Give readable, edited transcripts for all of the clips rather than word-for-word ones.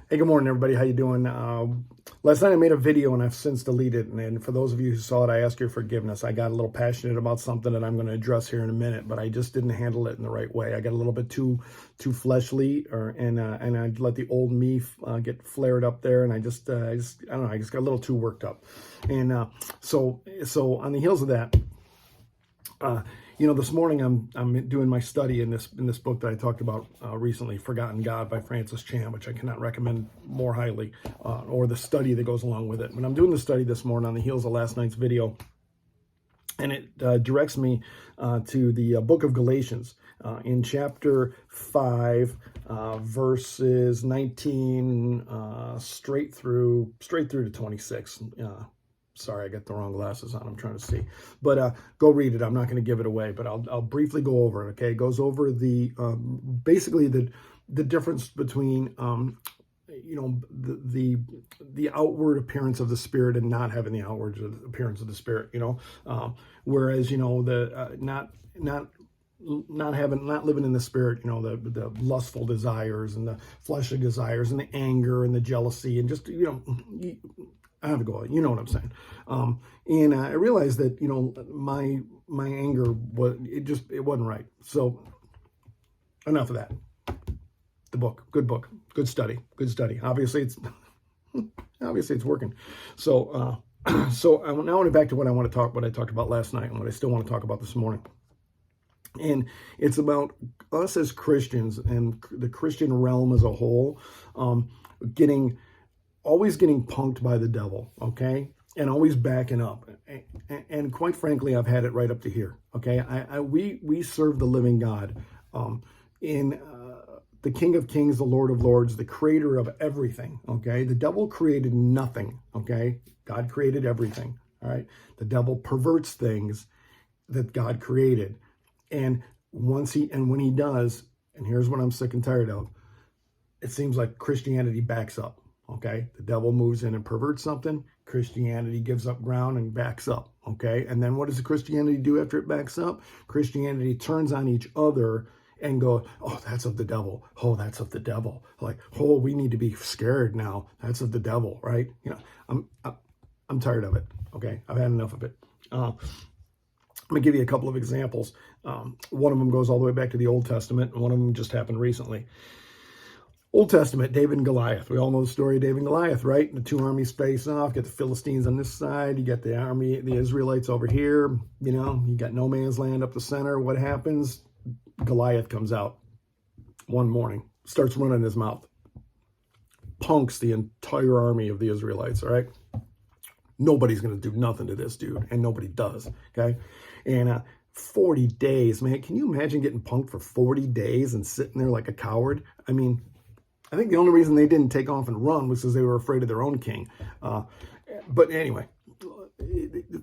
Hey, good morning, everybody. How you doing? Last night I made a video and I've since deleted it. And for those of you who saw it, I ask your forgiveness. I got a little passionate about something that I'm going to address here in a minute, but I just didn't handle it in the right way. I got a little bit too fleshly, and I let the old me get flared up there, and I don't know. I just got a little too worked up, and so on the heels of that. This morning I'm doing my study in this book that I talked about recently, Forgotten God by Francis Chan, which I cannot recommend more highly, or the study that goes along with it. But I'm doing the study this morning on the heels of last night's video, and it directs me to the book of Galatians in chapter 5, verses 19 straight through to 26. Sorry, I got the wrong glasses on. I'm trying to see. But go read it. I'm not going to give it away, but I'll briefly go over it, okay? It goes over the basically the difference between the outward appearance of the Spirit and not having the outward appearance of the Spirit, whereas the not living in the Spirit, the lustful desires and the fleshly desires and the anger and the jealousy and just I have to go. You know what I'm saying? And I realized that my anger it wasn't right. So enough of that. The book, good study. Obviously it's working. So so I now want to back to what I talked about last night and what I still want to talk about this morning. And it's about us as Christians and the Christian realm as a whole, always getting punked by the devil, okay? And always backing up. And quite frankly, I've had it right up to here, okay? We serve the living God, in the King of Kings, the Lord of Lords, the creator of everything, okay? The devil created nothing, okay? God created everything, all right? The devil perverts things that God created. And when he does, and here's what I'm sick and tired of, it seems like Christianity backs up. Okay, the devil moves in and perverts something. Christianity gives up ground and backs up. Okay, and then what does Christianity do after it backs up? Christianity turns on each other and go, oh, that's of the devil. Oh, that's of the devil. Like, oh, we need to be scared now. That's of the devil, right? I'm tired of it. Okay, I've had enough of it. I'm gonna give you a couple of examples. One of them goes all the way back to the Old Testament, and one of them just happened recently. Old Testament, David and Goliath. We all know the story of David and Goliath, right? The two armies face off. Get the Philistines on this side. You got the army, the Israelites over here. You got no man's land up the center. What happens? Goliath comes out one morning, starts running his mouth, punks the entire army of the Israelites, all right? Nobody's going to do nothing to this dude, and nobody does, okay? And 40 days, man. Can you imagine getting punked for 40 days and sitting there like a coward? I mean, I think the only reason they didn't take off and run was because they were afraid of their own king. But anyway,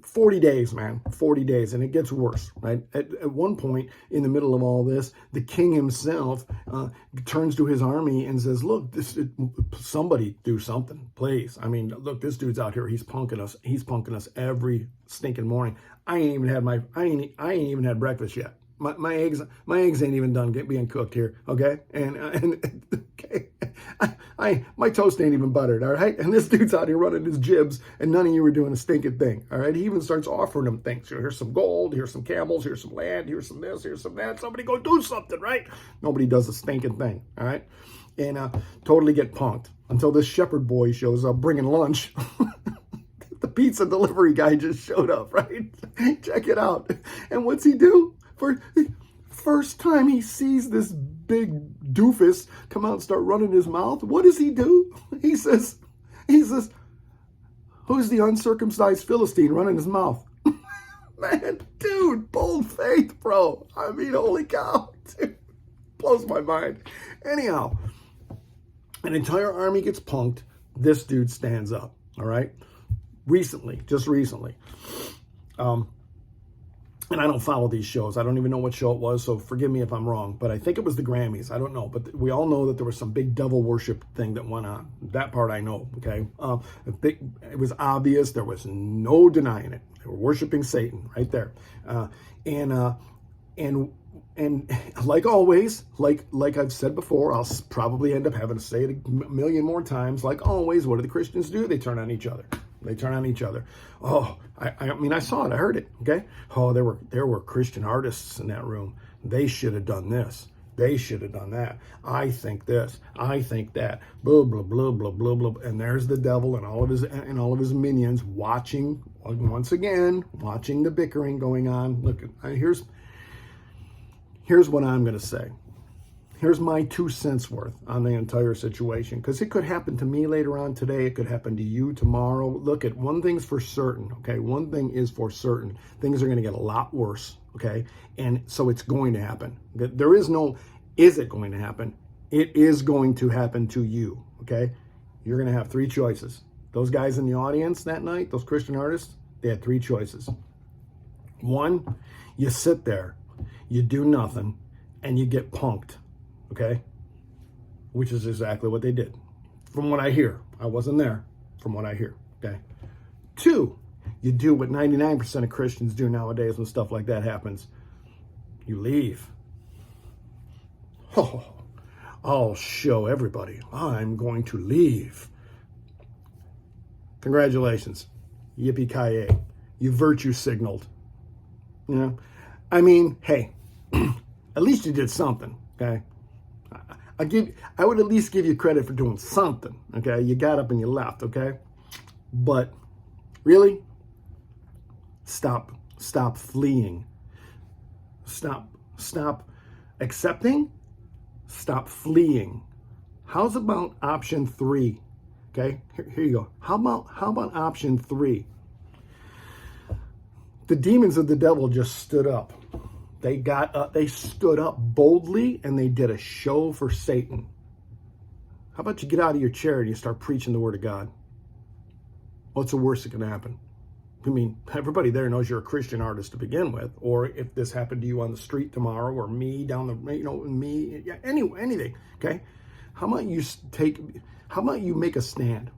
40 days, man, 40 days. And it gets worse, right? At one point in the middle of all this, the king himself turns to his army and says, look, somebody do something, please. I mean, look, this dude's out here. He's punking us. He's punking us every stinking morning. I ain't even had breakfast yet. My eggs ain't even done being cooked here, okay? And okay, my toast ain't even buttered, all right? And this dude's out here running his jibs, and none of you are doing a stinking thing, all right? He even starts offering them things. Here's some gold, here's some camels, here's some land, here's some this, here's some that. Somebody go do something, right? Nobody does a stinking thing, all right? And totally get punked until this shepherd boy shows up bringing lunch. The pizza delivery guy just showed up, right? Check it out. And what's he do? For the first time he sees this big doofus come out and start running his mouth, what does he do? He says, who's the uncircumcised Philistine running his mouth? Man, dude, bold faith, bro. I mean, holy cow. Dude, blows my mind. Anyhow, an entire army gets punked. This dude stands up, all right? Just recently. And I don't follow these shows. I don't even know what show it was, so forgive me if I'm wrong. But I think it was the Grammys. I don't know. But we all know that there was some big devil worship thing that went on. That part I know, okay? It was obvious. There was no denying it. They were worshiping Satan right there. And And like always, like I've said before, I'll probably end up having to say it a million more times. Like always, what do the Christians do? They turn on each other. They turn on each other. Oh, I mean, I saw it. I heard it. Okay. Oh, there were Christian artists in that room. They should have done this. They should have done that. I think this. I think that. Blah blah blah blah blah blah. And there's the devil and all of his minions watching once again, watching the bickering going on. Look, here's what I'm going to say. Here's my 2 cents worth on the entire situation, because it could happen to me later on today. It could happen to you tomorrow. Look, at one thing's for certain, okay? One thing is for certain. Things are going to get a lot worse, okay? And so it's going to happen. There is no, is it going to happen? It is going to happen to you, okay? You're going to have 3 choices. Those guys in the audience that night, those Christian artists, they had 3 choices. 1, you sit there, you do nothing, and you get punked. Okay? Which is exactly what they did. From what I hear. I wasn't there. From what I hear. Okay? 2, you do what 99% of Christians do nowadays when stuff like that happens. You leave. Oh, I'll show everybody. I'm going to leave. Congratulations. Yippee-ki-yay. You virtue signaled. You know? I mean, hey, at least you did something. Okay? I would at least give you credit for doing something, okay? You got up and you left, okay? But really, stop fleeing. Stop accepting, stop fleeing. How's about option 3? Okay? Here you go. How about option 3? The demons of the devil just stood up. They stood up boldly and they did a show for Satan. How about you get out of your chair and you start preaching the word of God? What's the worst that can happen? I mean, everybody there knows you're a Christian artist to begin with. Or if this happened to you on the street tomorrow, or me down the, anything. Okay. How about you make a stand?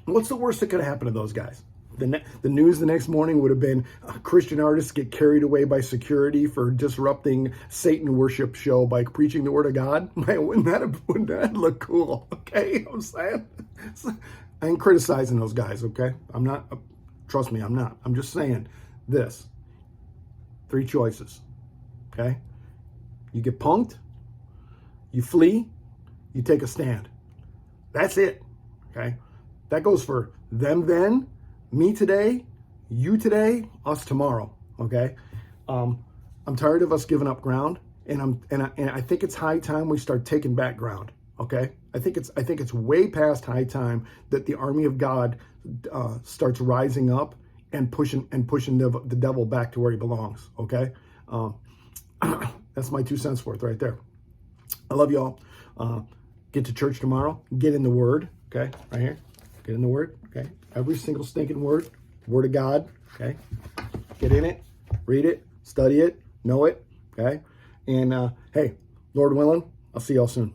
What's the worst that could happen to those guys? The news the next morning would have been Christian artists get carried away by security for disrupting Satan worship show by preaching the word of God. Man, wouldn't that look cool? Okay, you know what I'm saying? I ain't criticizing those guys, okay? I'm not, trust me, I'm not. I'm just saying this. 3 choices, okay? You get punked, you flee, you take a stand. That's it, okay? That goes for them then, me today, you today, us tomorrow. Okay, I'm tired of us giving up ground, and I think it's high time we start taking back ground. Okay, I think it's way past high time that the army of God starts rising up and pushing the devil back to where he belongs. Okay, that's my 2 cents worth right there. I love y'all. Get to church tomorrow. Get in the Word. Okay, right here. Get in the Word. Okay. Every single stinking word of God, okay? Get in it, read it, study it, know it, okay? And, hey, Lord willing, I'll see y'all soon.